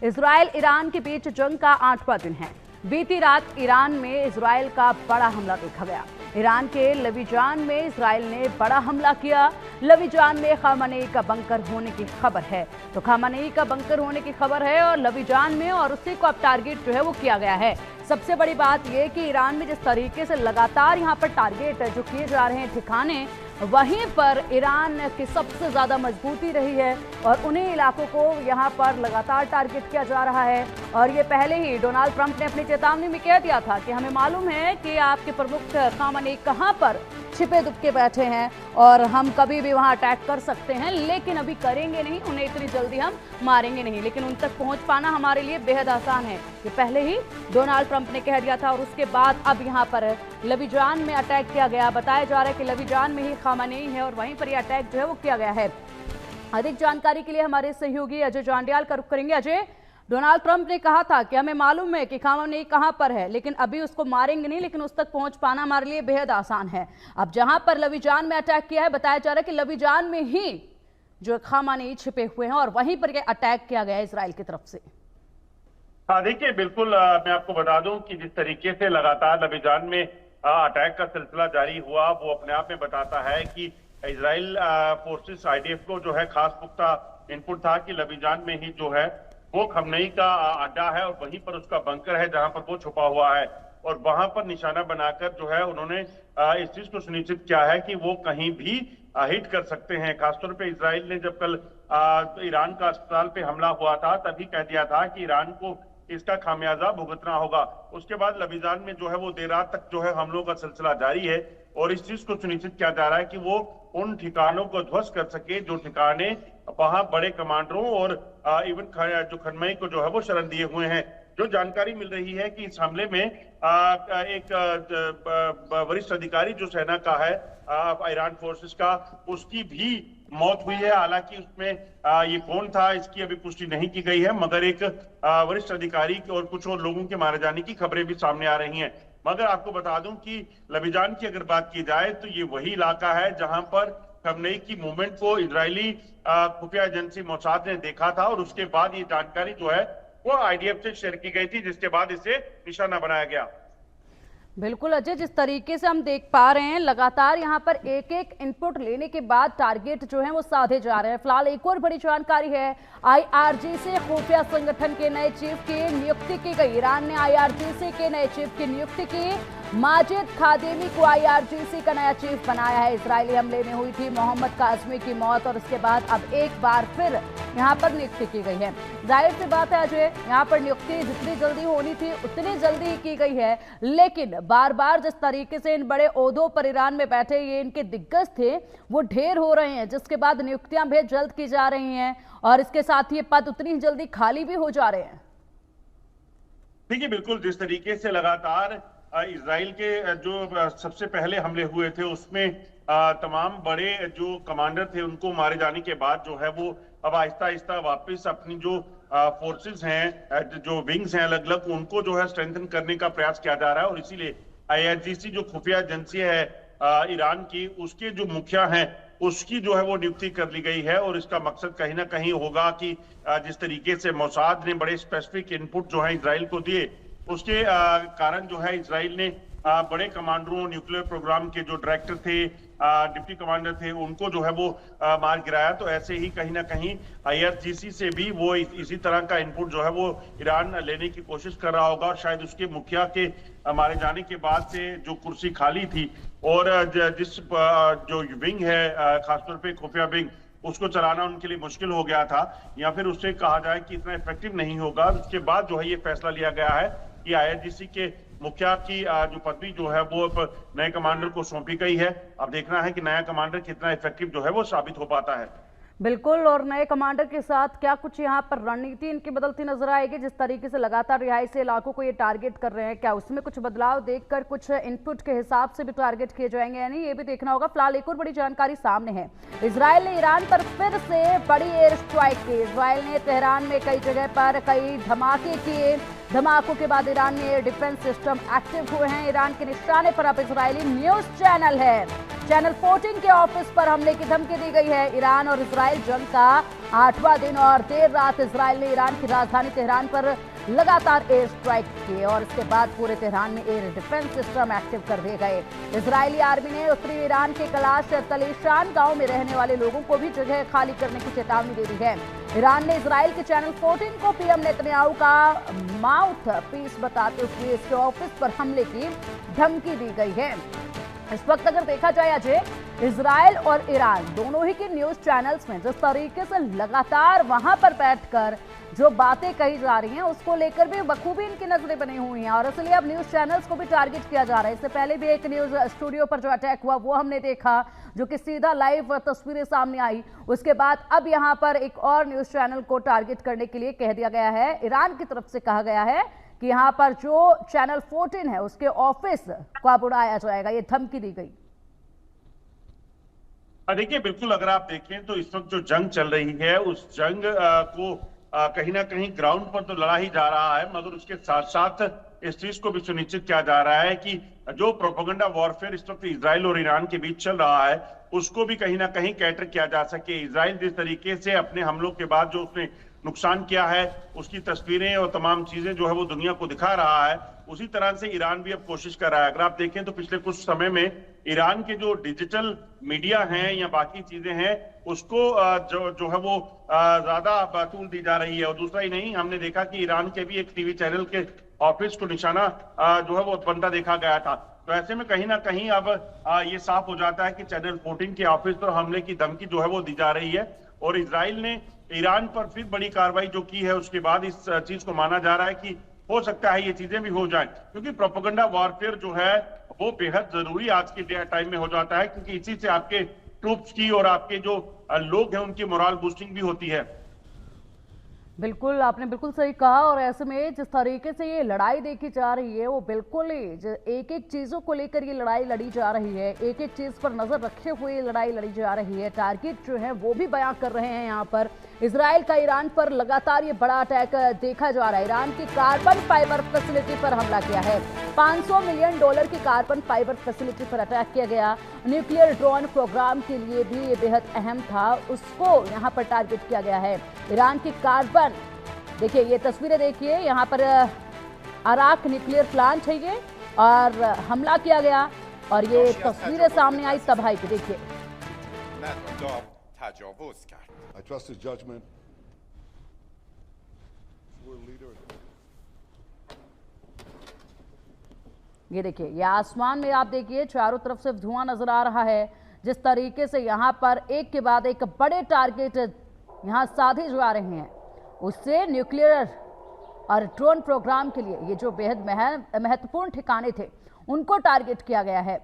Israel Iran के बीच जंग का 8वां दिन है। बीती रात ईरान में इजराइल का बड़ा हमला देखा गया। ईरान के लवीजान में इजराइल ने बड़ा हमला किया। लवीजान में खामनेई का बंकर होने की खबर है, तो खामनेई का बंकर होने की खबर है और लवीजान में, और उसी को अब टारगेट जो है वो किया गया है। सबसे बड़ी बात यह कि ईरान में जिस तरीके से लगातार यहाँ पर टारगेट जो किए जा रहे हैं ठिकाने, वहीं पर ईरान की सबसे ज़्यादा मजबूती रही है और उन्हीं इलाकों को यहाँ पर लगातार टारगेट किया जा रहा है। और ये पहले ही डोनाल्ड ट्रंप ने अपनी चेतावनी में कह दिया था कि हमें मालूम है कि आपके प्रमुख खामनेई कहाँ पर छिपे दुबके बैठे हैं और हम कभी भी वहाँ अटैक कर सकते हैं, लेकिन अभी करेंगे नहीं, उन्हें इतनी जल्दी हम मारेंगे नहीं, लेकिन उन तक पहुँच पाना हमारे लिए बेहद आसान है। ये पहले ही डोनाल्ड ट्रंप ने कह दिया था और उसके बाद अब यहाँ पर लवीजान में अटैक किया गया। बताया जा रहा है कि लवीजान में ही खामनेई है और वहीं पर यह अटैक जो है वो किया गया है। अधिक जानकारी के लिए हमारे सहयोगी अजय जांडियाल का रुख करेंगे। अजय, डोनाल्ड ट्रंप ने कहा था कि हमें मालूम है कि खामनेई कहां पर है, लेकिन अभी उसको मारेंगे नहीं, लेकिन उस तक पहुंच पाना हमारे लिए बेहद आसान है। अब जहां पर लवीजान में अटैक किया है, बताया जा रहा है कि लवीजान में ही जो खामनेई छिपे हुए हैं और वहीं पर अटैक किया गया है इजराइल की तरफ से। हाँ देखिए, बिल्कुल मैं आपको बता दूं कि जिस तरीके से लगातार लवीजान में अटैक का सिलसिला जारी हुआ, वो अपने आप में बताता है कि इजराइल फोर्सेस आईडीएफ को जो है खास पुख्ता इनपुट था कि लवीजान में ही जो है वो खमनेई का अड्डा है और वहीं पर उसका बंकर है जहां पर वो छुपा हुआ है, और वहां पर निशाना बनाकर जो है उन्होंने इस चीज को सुनिश्चित किया है कि वो कहीं भी हिट कर सकते हैं। खासतौर पे इजराइल ने जब कल ईरान का अस्पताल पे हमला हुआ था, तभी कह दिया था कि ईरान को इसका खामियाजा भुगतना होगा। उसके बाद लवीजान में जो है वो देर रात तक जो है हमलों का सिलसिला जारी है और इस चीज को सुनिश्चित किया जा रहा है कि वो उन ठिकानों को ध्वस्त कर सके जो ठिकाने वहां बड़े कमांडरों और इवन जो खमनेई को जो है वो शरण दिए हुए हैं। जो जानकारी मिल रही है कि इस हमले में एक वरिष्ठ अधिकारी जो सेना का है ईरान फोर्सेस का, उसकी भी मौत हुई है। हालांकि उसमें ये कौन था इसकी अभी पुष्टि नहीं की गई है, मगर एक वरिष्ठ अधिकारी और कुछ और लोगों के मारे जाने की खबरें भी सामने आ रही हैं। मगर आपको बता दूं कि लवीजान की अगर बात की जाए तो ये वही इलाका है जहां पर खमनेई की मूवमेंट को इजरायली खुफिया एजेंसी मोसाद ने देखा था और उसके बाद ये जानकारी जो है वो आईडीएफ से शेयर की गई थी, जिसके बाद इसे निशाना बनाया गया। बिल्कुल अजय, जिस तरीके से हम देख पा रहे हैं लगातार यहाँ पर एक एक इनपुट लेने के बाद टारगेट जो है वो साधे जा रहे हैं। फिलहाल एक और बड़ी जानकारी है, आईआरजीसी खुफिया संगठन के नए चीफ की नियुक्ति की गई। ईरान ने आईआरजीसी के नए चीफ की नियुक्ति की। माजिद खादेमी को आईआरजीसी का नया चीफ बनाया है। इजरायली हमले में हुई थी मोहम्मद काजमी की मौत और उसके बाद अब एक बार फिर यहाँ पर नियुक्ति की गई है। जाहिर सी बात है अजय, यहाँ पर नियुक्ति जितनी जल्दी होनी थी उतनी जल्दी ही की गई है, लेकिन बार बार जिस तरीके से इन बड़े ओहदों पर ईरान में बैठे ये इनके दिग्गज थे वो ढेर हो रहे हैं, जिसके बाद नियुक्तियां भी जल्द की जा रही हैं और इसके साथ ये पद उतनी जल्दी खाली भी हो जा रहे हैं। देखिए, बिल्कुल जिस तरीके से लगातार इजराइल के जो सबसे पहले हमले हुए थे उसमें तमाम बड़े जो कमांडर थे उनको मारे जाने के बाद जो है वो अब आहिस्ता आहिस्ता वापस अपनी जो फोर्सेस हैं, जो विंग्स हैं अलग अलग, उनको जो है स्ट्रेंथन करने का प्रयास किया जा रहा है। और इसीलिए आईआरजीसी जो खुफिया एजेंसी है ईरान की, उसके जो मुखिया हैं उसकी जो है वो नियुक्ति कर ली गई है। और इसका मकसद कहीं ना कहीं होगा कि जिस तरीके से मोसाद ने बड़े स्पेसिफिक इनपुट जो है इजराइल को दिए, उसके कारण जो है इजराइल ने बड़े कमांडरों, न्यूक्लियर प्रोग्राम के जो डायरेक्टर थे, डिप्टी कमांडर थे, उनको जो है वो मार गिराया। तो ऐसे ही कहीं ना कहीं आईआरजीसी से भी वो इसी तरह का इनपुट जो है वो ईरान लेने की कोशिश कर रहा होगा। और शायद उसके मुखिया के मारे जाने के बाद से जो कुर्सी खाली थी और जिस जो विंग है खासतौर पे खुफिया विंग, उसको चलाना उनके लिए मुश्किल हो गया था, या फिर उससे कहा जाए कि इतना इफेक्टिव नहीं होगा। उसके बाद जो है ये फैसला लिया गया है कि आईआरजीसी के मुखिया की जो पदवी जो है वो नए कमांडर को सौंपी गई है। अब देखना है कि नया कमांडर कितना इफेक्टिव जो है वो साबित हो पाता है। बिल्कुल, और नए कमांडर के साथ क्या कुछ यहाँ पर रणनीति इनकी बदलती नजर आएगी? जिस तरीके से लगातार रिहायशी इलाकों को ये टारगेट कर रहे हैं, क्या उसमें कुछ बदलाव देखकर कुछ इनपुट के हिसाब से भी टारगेट किए जाएंगे या नहीं, ये भी देखना होगा। फिलहाल एक और बड़ी जानकारी सामने है, इजराइल ने ईरान पर फिर से बड़ी एयर स्ट्राइक की। इजराइल ने तेहरान में कई जगह पर कई धमाके किए। धमाकों के बाद ईरान में एयर डिफेंस सिस्टम एक्टिव हुए हैं। ईरान के निशाने पर अब इजरायली न्यूज चैनल है चैनल 14 के ऑफिस पर हमले की धमकी दी गई है। ईरान और इजराइल जंग का 8वां दिन और देर रात इजराइल ने ईरान की राजधानी तेहरान पर लगातार एयर स्ट्राइक किए और इसके बाद पूरे तेहरान में एयर डिफेंस सिस्टम एक्टिव कर दिए गए। इजरायली आर्मी ने उत्तरी ईरान के कलाश तलीशान गांव में रहने वाले लोगों को भी जगह खाली करने की चेतावनी दे दी है। ईरान ने इजराइल के चैनल 14 को पीएम नेतन्याहू का माउथ पीस बताते हुए इसके ऑफिस पर हमले की धमकी दी गई है। इस वक्त अगर देखा जाए अजय, इजराइल और ईरान दोनों ही के न्यूज चैनल्स में जिस तरीके से लगातार वहां पर बैठकर जो बातें कही जा रही हैं उसको लेकर भी बखूबी इनकी नजरें बनी हुई हैं और इसलिए अब न्यूज चैनल्स को भी टारगेट किया जा रहा है। इससे पहले भी एक न्यूज स्टूडियो पर जो अटैक हुआ वो हमने देखा, जो कि सीधा लाइव तस्वीरें सामने आई। उसके बाद अब यहां पर एक और न्यूज चैनल को टारगेट करने के लिए कह दिया गया है। ईरान की तरफ से कहा गया है कि यहां पर जो चैनल 14 है उसके ऑफिस को अब उड़ाया जाएगा, ये धमकी दी गई। देखिए, बिल्कुल अगर आप देखें तो इस वक्त जो जंग चल रही है उस जंग को कहीं ना कहीं ग्राउंड पर तो लड़ा ही जा रहा है, मगर उसके साथ साथ इस चीज को भी सुनिश्चित किया जा रहा है कि जो प्रोपेगेंडा वॉरफेयर इस वक्त इजराइल और ईरान के बीच चल रहा है उसको भी कहीं ना कहीं कैटर किया जा सके। इजराइल जिस तरीके से अपने हमलों के बाद जो उसने नुकसान किया है उसकी तस्वीरें और तमाम चीजें जो है वो दुनिया को दिखा रहा है, उसी तरह से ईरान भी अब कोशिश कर रहा है। अगर आप देखें तो पिछले कुछ समय में ईरान के जो डिजिटल मीडिया हैं या बाकी चीजें हैं उसको जो है वो ज्यादा तूल दी जा रही है। और दूसरा ही नहीं, हमने देखा कि ईरान के भी एक टीवी चैनल के ऑफिस को निशाना जो है वो बनता देखा गया था। तो ऐसे में कहीं ना कहीं अब ये साफ हो जाता है कि चैनल 14 के ऑफिस पर हमले की धमकी जो है वो दी जा रही है और इजराइल ने ईरान पर फिर बड़ी कार्रवाई जो की है उसके बाद इस चीज को माना जा रहा है कि हो सकता है ये चीजें भी हो जाएं, क्योंकि प्रोपेगेंडा वॉरफेयर जो है वो बेहद जरूरी आज के टाइम में हो जाता है, क्योंकि इसी से आपके ट्रूप्स की और आपके जो लोग हैं उनकी मोरल बूस्टिंग भी होती है। बिल्कुल, आपने बिल्कुल सही कहा। और ऐसे में जिस तरीके से ये लड़ाई देखी जा रही है वो बिल्कुल ही एक एक चीजों को लेकर ये लड़ाई लड़ी जा रही है, एक एक चीज पर नजर रखे हुए ये लड़ाई लड़ी जा रही है। टारगेट जो है वो भी बयां कर रहे हैं यहाँ पर। इजराइल का ईरान पर लगातार ये बड़ा अटैक देखा जा रहा है। ईरान की कार्बन फाइबर फैसिलिटी पर हमला किया है। $500 मिलियन की कार्बन फाइबर फैसिलिटी पर अटैक किया गया। न्यूक्लियर ड्रोन प्रोग्राम के लिए भी ये बेहद अहम था, उसको यहाँ पर टारगेट किया गया है। ईरान की कार्बन, देखिए ये तस्वीरें देखिए, यहाँ पर अराक न्यूक्लियर प्लांट है ये और हमला किया गया और ये तस्वीरें सामने आई तबाही की। देखिए I trust his judgment. ये देखिए, ये आसमान में आप देखिए चारों तरफ से धुआं नजर आ रहा है। जिस तरीके से यहाँ पर एक के बाद एक बड़े टारगेट यहाँ साधे जा रहे हैं, उससे न्यूक्लियर और ड्रोन प्रोग्राम के लिए ये जो बेहद महत्वपूर्ण ठिकाने थे उनको टारगेट किया गया है।